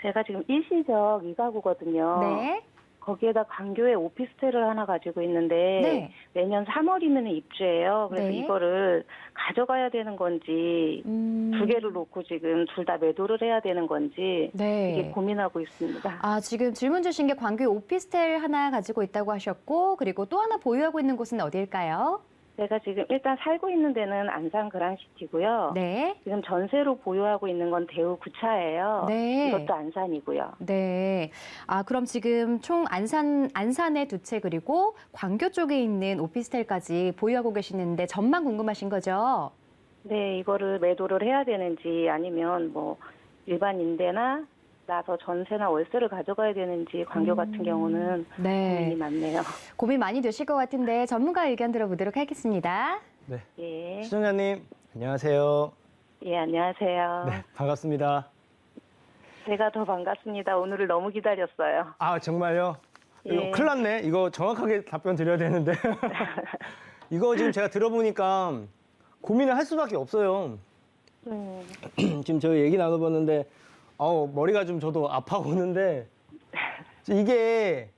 제가 지금 일시적 이가구거든요. 네. 거기에다 광교에 오피스텔을 하나 가지고 있는데 네. 내년 3월이면 입주해요. 그래서 네. 이거를 가져가야 되는 건지 두 개를 놓고 지금 둘 다 매도를 해야 되는 건지 네. 이게 고민하고 있습니다. 아, 지금 질문 주신 게 광교에 오피스텔 하나 가지고 있다고 하셨고, 그리고 또 하나 보유하고 있는 곳은 어딜까요? 제가 지금 일단 살고 있는 데는 안산 그랑시티고요. 네. 지금 전세로 보유하고 있는 건 대우 9차예요. 네. 이것도 안산이고요. 네. 아, 그럼 지금 총 안산에 두 채 그리고 광교 쪽에 있는 오피스텔까지 보유하고 계시는데 전망 궁금하신 거죠? 네, 이거를 매도를 해야 되는지 아니면 뭐 일반 임대나 나서 전세나 월세를 가져가야 되는지 광교 같은 경우는 고민이 네. 많네요. 고민 많이 되실 것 같은데 전문가 의견 들어보도록 하겠습니다. 네. 예. 시청자님, 안녕하세요. 예, 안녕하세요. 네, 반갑습니다. 제가 더 반갑습니다. 오늘을 너무 기다렸어요. 아, 정말요? 이거 예. 큰일 났네. 이거 정확하게 답변 드려야 되는데. 이거 지금 제가 들어보니까 고민을 할 수밖에 없어요. 지금 저희 얘기 나눠봤는데, 머리가 좀 저도 아파오는데, 이게,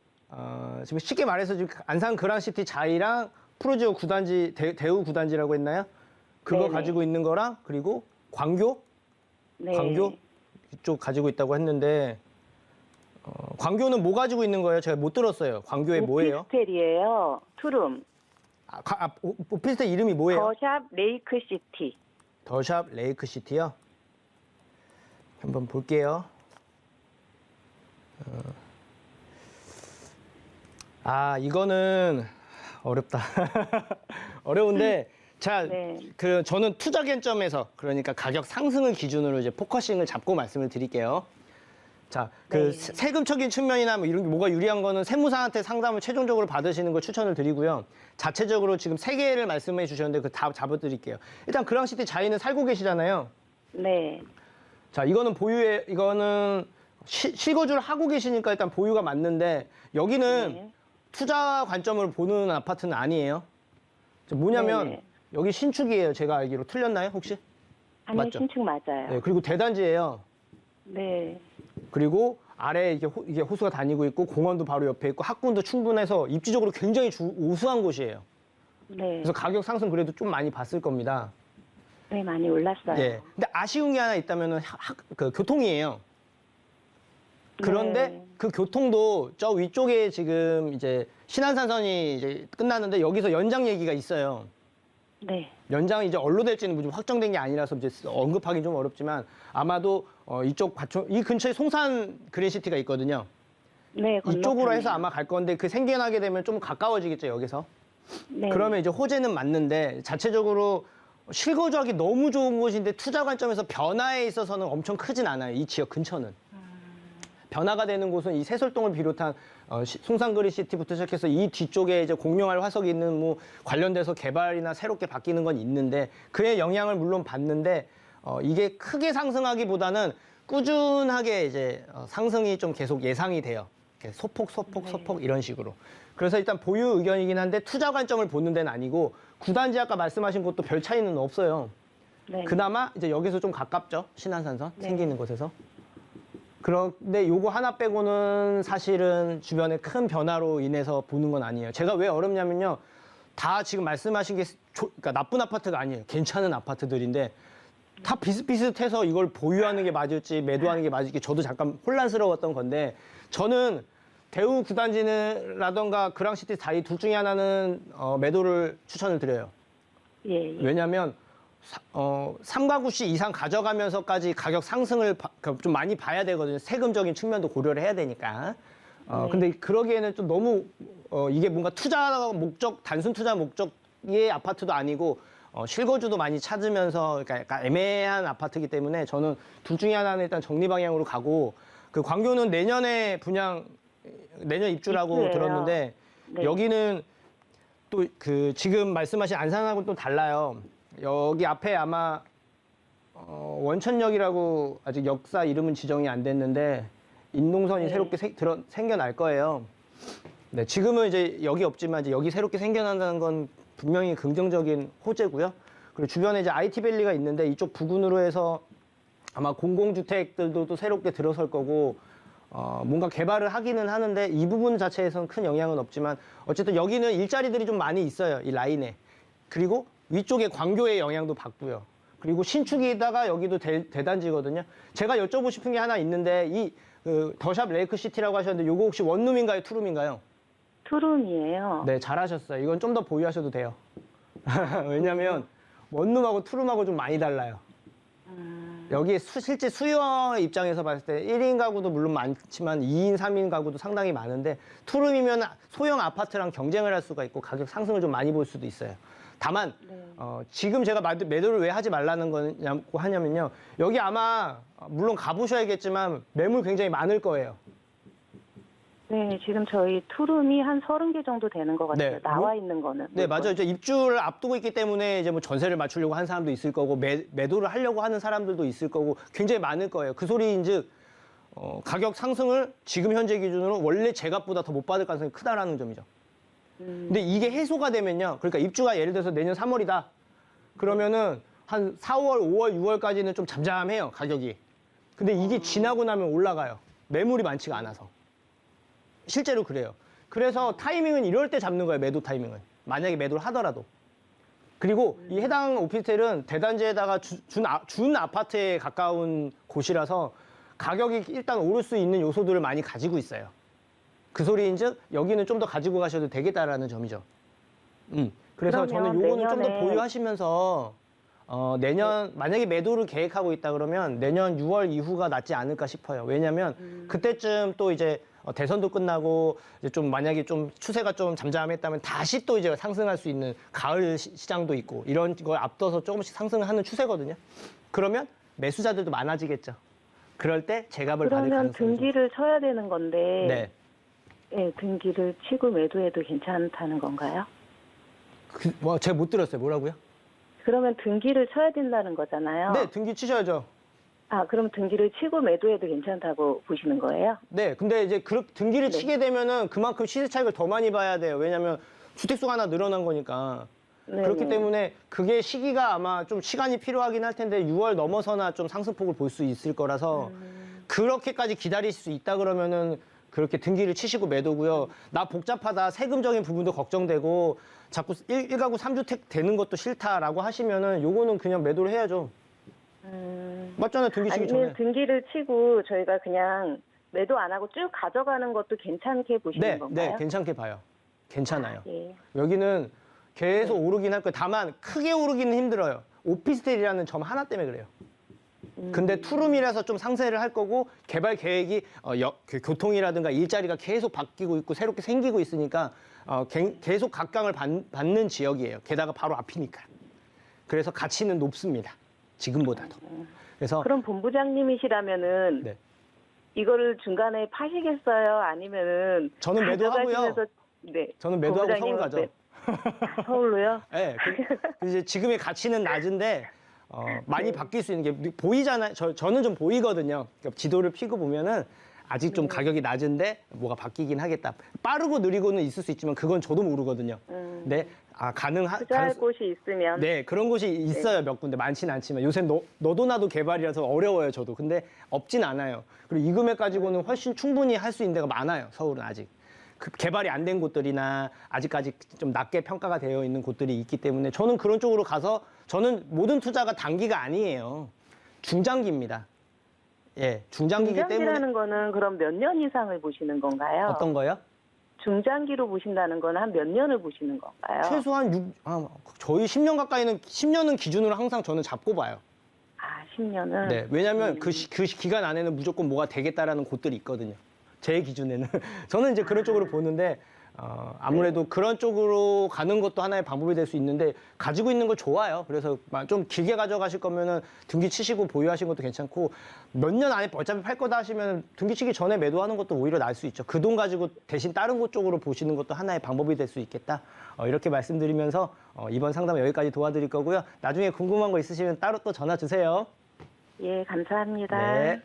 지금 쉽게 말해서 지금 안산 그랑시티 자이랑 프로지오 구단지, 대우 구단지라고 했나요? 그거 네네. 가지고 있는 거랑, 그리고 광교? 네. 광교? 이쪽 가지고 있다고 했는데, 광교는 뭐 가지고 있는 거예요? 제가 못 들었어요. 광교에 뭐예요? 오피스텔이에요. 투룸. 오피스텔 이름이 뭐예요? 더샵 레이크시티. 더샵 레이크시티요? 한번 볼게요. 이거는 어렵다. 어려운데, 자, 네. 저는 투자 관점에서, 그러니까 가격 상승을 기준으로 이제 포커싱을 잡고 말씀을 드릴게요. 자, 네. 세금적인 측면이나 뭐 이런 게 뭐가 유리한 거는 세무사한테 상담을 최종적으로 받으시는 걸 추천을 드리고요. 자체적으로 지금 3개를 말씀해 주셨는데 그 다 잡아드릴게요. 일단 그랑시티 자이는 살고 계시잖아요. 네. 자, 이거는 실거주를 하고 계시니까 일단 보유가 맞는데 여기는 네. 투자 관점을 보는 아파트는 아니에요. 뭐냐면 네네. 여기 신축이에요. 제가 알기로 틀렸나요, 혹시? 아니, 맞죠? 신축 맞아요. 네, 그리고 대단지예요. 네. 그리고 아래에 이게 호수가 다니고 있고 공원도 바로 옆에 있고 학군도 충분해서 입지적으로 굉장히 우수한 곳이에요. 네. 그래서 가격 상승 그래도 좀 많이 봤을 겁니다. 네, 많이 올랐어요. 예. 근데 아쉬운 게 하나 있다면은 교통이에요. 그런데 네. 그 교통도 저 위쪽에 지금 이제 신안산선이 이제 끝났는데 여기서 연장 얘기가 있어요. 네. 연장이 이제 얼로 될지는 무슨 확정된 게 아니라서 이제 언급하기 좀 어렵지만 아마도 이 근처에 송산 그린시티가 있거든요. 네, 이쪽으로 건너편이에요. 해서 아마 갈 건데 그 생겨나게 되면 좀 가까워지겠죠, 여기서. 네. 그러면 이제 호재는 맞는데 자체적으로 실거주하기 너무 좋은 곳인데 투자 관점에서 변화에 있어서는 엄청 크진 않아요, 이 지역 근처는. 변화가 되는 곳은 이 세솔동을 비롯한 송산그린시티부터 시작해서 이 뒤쪽에 이제 공룡알 화석이 있는 뭐 관련돼서 개발이나 새롭게 바뀌는 건 있는데 그의 영향을 물론 받는데 이게 크게 상승하기보다는 꾸준하게 이제 상승이 좀 계속 예상이 돼요. 이렇게 소폭 이런 식으로. 그래서 일단 보유 의견이긴 한데 투자 관점을 보는 데는 아니고 구단지 아까 말씀하신 것도 별 차이는 없어요. 네. 그나마 이제 여기서 좀 가깝죠. 신안산선 네. 생기는 곳에서. 그런데 요거 하나 빼고는 사실은 주변에 큰 변화로 인해서 보는 건 아니에요. 제가 왜 어렵냐면요. 다 지금 말씀하신 게 그러니까 나쁜 아파트가 아니에요. 괜찮은 아파트들인데 다 비슷비슷해서 이걸 보유하는 게 맞을지 매도하는 게 맞을지 저도 잠깐 혼란스러웠던 건데 저는 대우 구단지라던가 그랑시티 자이 둘 중에 하나는 매도를 추천을 드려요. 예, 예. 왜냐하면 3가구씩 이상 가져가면서까지 가격 상승을 좀 많이 봐야 되거든요. 세금적인 측면도 고려를 해야 되니까. 네. 근데 그러기에는 좀 너무 이게 뭔가 단순 투자 목적의 아파트도 아니고 실거주도 많이 찾으면서 그러니까 약간 애매한 아파트이기 때문에 저는 둘 중에 하나는 일단 정리 방향으로 가고 그 광교는 내년 입주라고 입주예요. 들었는데 네. 여기는 또 지금 말씀하신 안산하고 또 달라요. 여기 앞에 아마 원천역이라고 아직 역사 이름은 지정이 안 됐는데 인동선이 네. 새롭게 생겨날 거예요. 네, 지금은 이제 여기 없지만 이제 여기 새롭게 생겨난다는 건 분명히 긍정적인 호재고요. 그리고 주변에 이제 IT밸리가 있는데 이쪽 부근으로 해서 아마 공공주택들도 또 새롭게 들어설 거고 뭔가 개발을 하기는 하는데 이 부분 자체에서는 큰 영향은 없지만 어쨌든 여기는 일자리들이 좀 많이 있어요. 이 라인에. 그리고 위쪽에 광교의 영향도 받고요. 그리고 신축이다가 여기도 대단지거든요. 제가 여쭤보고 싶은 게 하나 있는데 이 더샵 레이크시티라고 하셨는데 이거 혹시 원룸인가요? 투룸인가요? 투룸이에요. 네, 잘하셨어요. 이건 좀 더 보유하셔도 돼요. 왜냐면 원룸하고 투룸하고 좀 많이 달라요. 여기에 실제 수요 입장에서 봤을 때 1인 가구도 물론 많지만 2인, 3인 가구도 상당히 많은데 투룸이면 소형 아파트랑 경쟁을 할 수가 있고 가격 상승을 좀 많이 볼 수도 있어요. 다만 지금 제가 매도를 왜 하지 말라는 거냐고 하냐면요. 여기 아마 물론 가보셔야겠지만 매물 굉장히 많을 거예요. 네, 지금 저희 투룸이 한 30개 정도 되는 것 같아요. 네, 나와 있는 거는. 네, 맞아요. 이제 입주를 앞두고 있기 때문에 이제 뭐 전세를 맞추려고 하는 사람도 있을 거고 매도를 하려고 하는 사람들도 있을 거고 굉장히 많을 거예요. 그 소리인즉 가격 상승을 지금 현재 기준으로 원래 제값보다 더 못 받을 가능성이 크다라는 점이죠. 근데 이게 해소가 되면요. 그러니까 입주가 예를 들어서 내년 3월이다. 그러면은 한 4월, 5월, 6월까지는 좀 잠잠해요, 가격이. 근데 이게 지나고 나면 올라가요. 매물이 많지가 않아서. 실제로 그래요. 그래서 타이밍은 이럴 때 잡는 거예요, 매도 타이밍은. 만약에 매도를 하더라도. 그리고 이 해당 오피스텔은 대단지에다가 준 아파트에 가까운 곳이라서 가격이 일단 오를 수 있는 요소들을 많이 가지고 있어요. 그 소리인즉 여기는 좀 더 가지고 가셔도 되겠다라는 점이죠. 그래서 저는 요거는 좀 더 보유하시면서 내년 만약에 매도를 계획하고 있다 그러면 내년 6월 이후가 낫지 않을까 싶어요. 왜냐하면 그때쯤 또 이제 대선도 끝나고 이제 좀 만약에 좀 추세가 좀 잠잠했다면 다시 또 이제 상승할 수 있는 가을 시장도 있고 이런 걸 앞둬서 조금씩 상승하는 추세거든요. 그러면 매수자들도 많아지겠죠. 그럴 때 제값을 받을 그러면 가능성이 등기를 쳐야 되는 건데 네. 예, 등기를 치고 매도해도 괜찮다는 건가요? 제가 못 들었어요. 뭐라고요? 그러면 등기를 쳐야 된다는 거잖아요. 네, 등기 치셔야죠. 아, 그럼 등기를 치고 매도해도 괜찮다고 보시는 거예요? 네, 근데 이제 등기를 네. 치게 되면은 그만큼 시세 차익을 더 많이 봐야 돼요. 왜냐하면 주택수가 하나 늘어난 거니까. 네, 그렇기 네. 때문에 그게 시기가 아마 좀 시간이 필요하긴 할 텐데 6월 넘어서나 좀 상승폭을 볼 수 있을 거라서 그렇게까지 기다릴 수 있다 그러면은 그렇게 등기를 치시고 매도고요. 나 복잡하다, 세금적인 부분도 걱정되고 자꾸 1가구 3주택 되는 것도 싫다라고 하시면은 요거는 그냥 매도를 해야죠. 맞잖아요, 등기 치기 전에. 아니면 등기를 치고 저희가 그냥 매도 안 하고 쭉 가져가는 것도 괜찮게 보시는 네, 건가요? 네, 괜찮게 봐요. 괜찮아요. 예. 여기는 계속 오르긴 할 거예요. 다만 크게 오르기는 힘들어요. 오피스텔이라는 점 하나 때문에 그래요. 근데 투룸이라서 좀 상세를 할 거고 개발 계획이 그 교통이라든가 일자리가 계속 바뀌고 있고 새롭게 생기고 있으니까 계속 각광을 받는 지역이에요. 게다가 바로 앞이니까. 그래서 가치는 높습니다. 지금보다도. 그래서 그럼 본부장님이시라면은 네. 이거를 중간에 파시겠어요? 아니면은 저는 매도하고요. 가져가시면서- 네. 저는 매도하고 서울 본부장님은 가죠. 서울로요? 네, 이제 지금의 가치는 낮은데 많이 바뀔 수 있는 게 보이잖아요. 저는 좀 보이거든요. 그러니까 지도를 피고 보면은 아직 좀 가격이 낮은데 뭐가 바뀌긴 하겠다. 빠르고 느리고는 있을 수 있지만 그건 저도 모르거든요. 네, 투자할 곳이 있으면 네, 그런 곳이 있어요. 몇 군데 많지는 않지만 요새 너도 나도 개발이라서 어려워요. 저도. 근데 없진 않아요. 그리고 이 금액 가지고는 훨씬 충분히 할 수 있는 데가 많아요. 서울은 아직. 그 개발이 안 된 곳들이나 아직까지 좀 낮게 평가가 되어 있는 곳들이 있기 때문에 저는 그런 쪽으로 가서 저는 모든 투자가 단기가 아니에요. 중장기입니다. 예, 중장기이기 때문에. 중장기라는 거는 그럼 몇 년 이상을 보시는 건가요? 어떤 거요? 중장기로 보신다는 건 한 몇 년을 보시는 건가요? 최소한 저희 10년 가까이는 10년은 기준으로 항상 저는 잡고 봐요. 아, 10년을? 네, 왜냐하면 그 기간 안에는 무조건 뭐가 되겠다라는 곳들이 있거든요. 제 기준에는. 저는 이제 그런 쪽으로 보는데 아무래도 그런 쪽으로 가는 것도 하나의 방법이 될 수 있는데 가지고 있는 거 좋아요. 그래서 좀 길게 가져가실 거면은 등기 치시고 보유하신 것도 괜찮고 몇 년 안에 어차피 팔 거다 하시면 등기 치기 전에 매도하는 것도 오히려 나을 수 있죠. 그 돈 가지고 대신 다른 곳 쪽으로 보시는 것도 하나의 방법이 될 수 있겠다. 이렇게 말씀드리면서 이번 상담 여기까지 도와드릴 거고요. 나중에 궁금한 거 있으시면 따로 또 전화 주세요. 예, 감사합니다. 네.